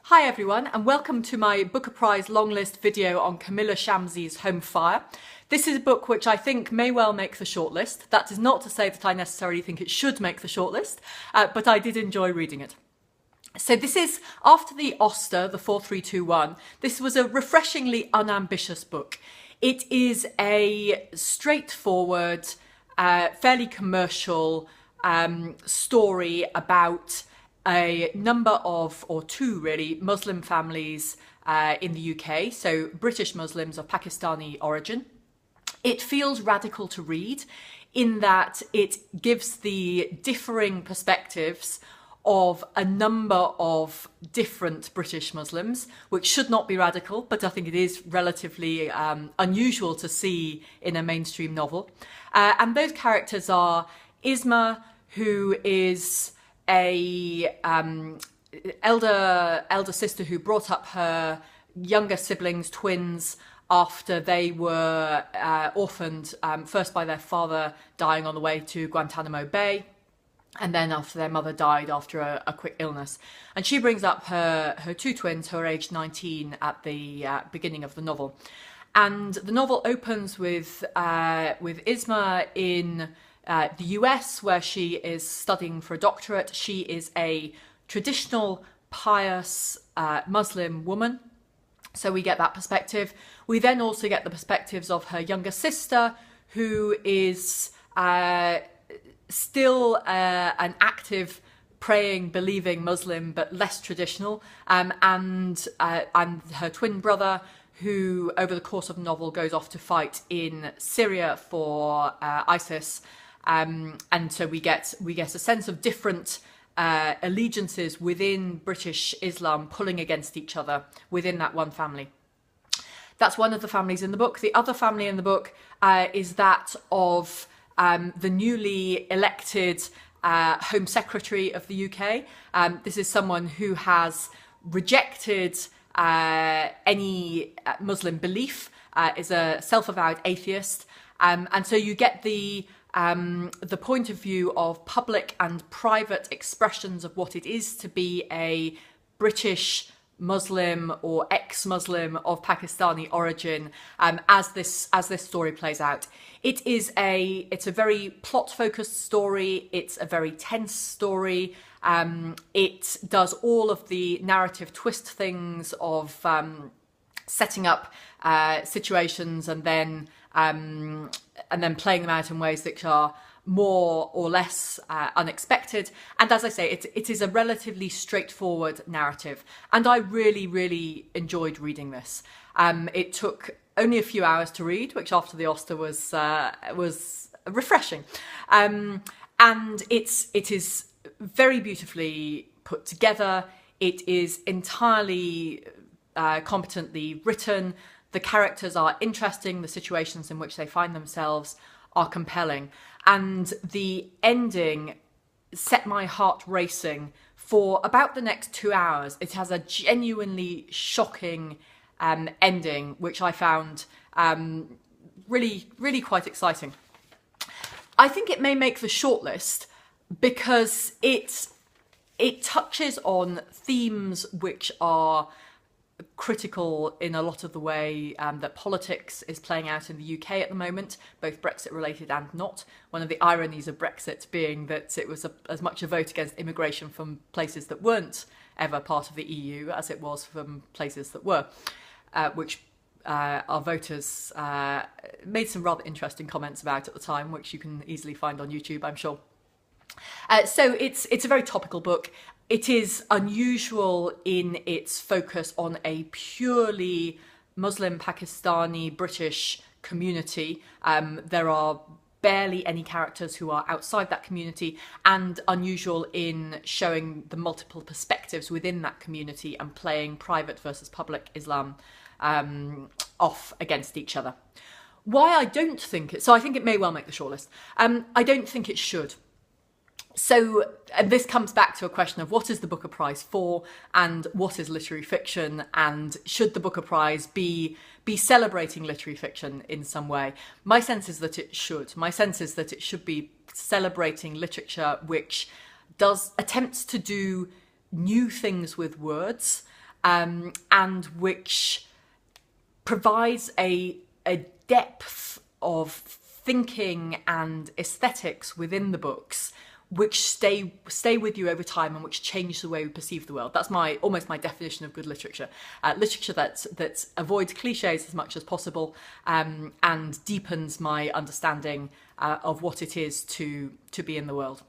Hi everyone, and welcome to my Booker Prize longlist video on Kamila Shamsie's Home Fire. This is a book which I think may well make the shortlist. That is not to say that I necessarily think it should make the shortlist, but I did enjoy reading it. So this is, after the Auster, the 4321, this was a refreshingly unambitious book. It is a straightforward, fairly commercial story about a number of, or two really, Muslim families in the UK, so British Muslims of Pakistani origin. It feels radical to read in that it gives the differing perspectives of a number of different British Muslims, which should not be radical, but I think it is relatively unusual to see in a mainstream novel. And those characters are Isma, who is a elder sister who brought up her younger siblings, twins, after they were orphaned, first by their father dying on the way to Guantanamo Bay, and then after their mother died after a quick illness. And she brings up her two twins who are aged 19 at the beginning of the novel. And the novel opens with Isma in the US, where she is studying for a doctorate. She is a traditional, pious Muslim woman. So we get that perspective. We then also get the perspectives of her younger sister, who is still an active, praying, believing Muslim, but less traditional, and her twin brother, who over the course of the novel goes off to fight in Syria for ISIS. And so we get a sense of different allegiances within British Islam pulling against each other within that one family. That's one of the families in the book. The other family in the book is that of the newly elected Home Secretary of the UK. This is someone who has rejected any Muslim belief, is a self-avowed atheist, and so you get the point of view of public and private expressions of what it is to be a British Muslim or ex-Muslim of Pakistani origin, as this story plays out. It's a very plot-focused story. It's a very tense story. It does all of the narrative twist things of setting up situations and then playing them out in ways that are more or less unexpected. And as I say, it is a relatively straightforward narrative. And I really, really enjoyed reading this. It took only a few hours to read, which after the Auster was refreshing. And it is very beautifully put together. It is entirely competently written. The characters are interesting, the situations in which they find themselves are compelling, and the ending set my heart racing for about the next 2 hours. It has a genuinely shocking ending, which I found really, really quite exciting. I think it may make the shortlist because it touches on themes which are critical in a lot of the way that politics is playing out in the UK at the moment, both Brexit related and not. One of the ironies of Brexit being that it was as much a vote against immigration from places that weren't ever part of the EU as it was from places that were, which our voters made some rather interesting comments about at the time, which you can easily find on YouTube, I'm sure. So it's a very topical book. It is unusual in its focus on a purely Muslim, Pakistani, British community. There are barely any characters who are outside that community, and unusual in showing the multiple perspectives within that community and playing private versus public Islam off against each other. Why I don't think it... So I think it may well make the shortlist. I don't think it should. So, and this comes back to a question of what is the Booker Prize for, and what is literary fiction, and should the Booker Prize be celebrating literary fiction in some way? My sense is that it should. My sense is that it should be celebrating literature which attempts to do new things with words, and which provides a depth of thinking and aesthetics within the books which stay with you over time and which change the way we perceive the world. That's almost my definition of good literature. Literature that avoids cliches as much as possible, and deepens my understanding of what it is to be in the world.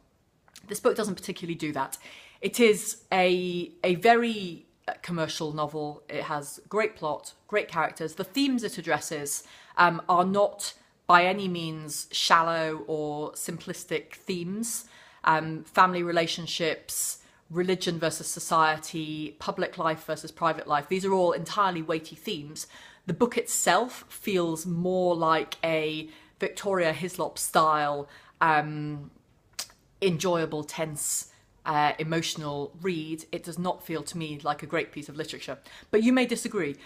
This book doesn't particularly do that. It is a very commercial novel. It has great plot, great characters. The themes it addresses are not by any means shallow or simplistic themes. Family relationships, religion versus society, public life versus private life. These are all entirely weighty themes. The book itself feels more like a Victoria Hislop style, enjoyable, tense, emotional read. It does not feel to me like a great piece of literature. But you may disagree.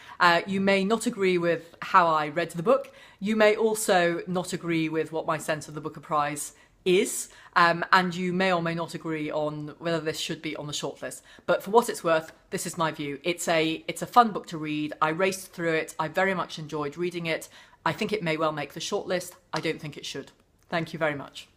You may not agree with how I read the book. You may also not agree with what my sense of the Booker Prize is, and you may or may not agree on whether this should be on the shortlist. But for what it's worth, this is my view. It's a fun book to read. I raced through it. I very much enjoyed reading it. I think it may well make the shortlist. I don't think it should. Thank you very much.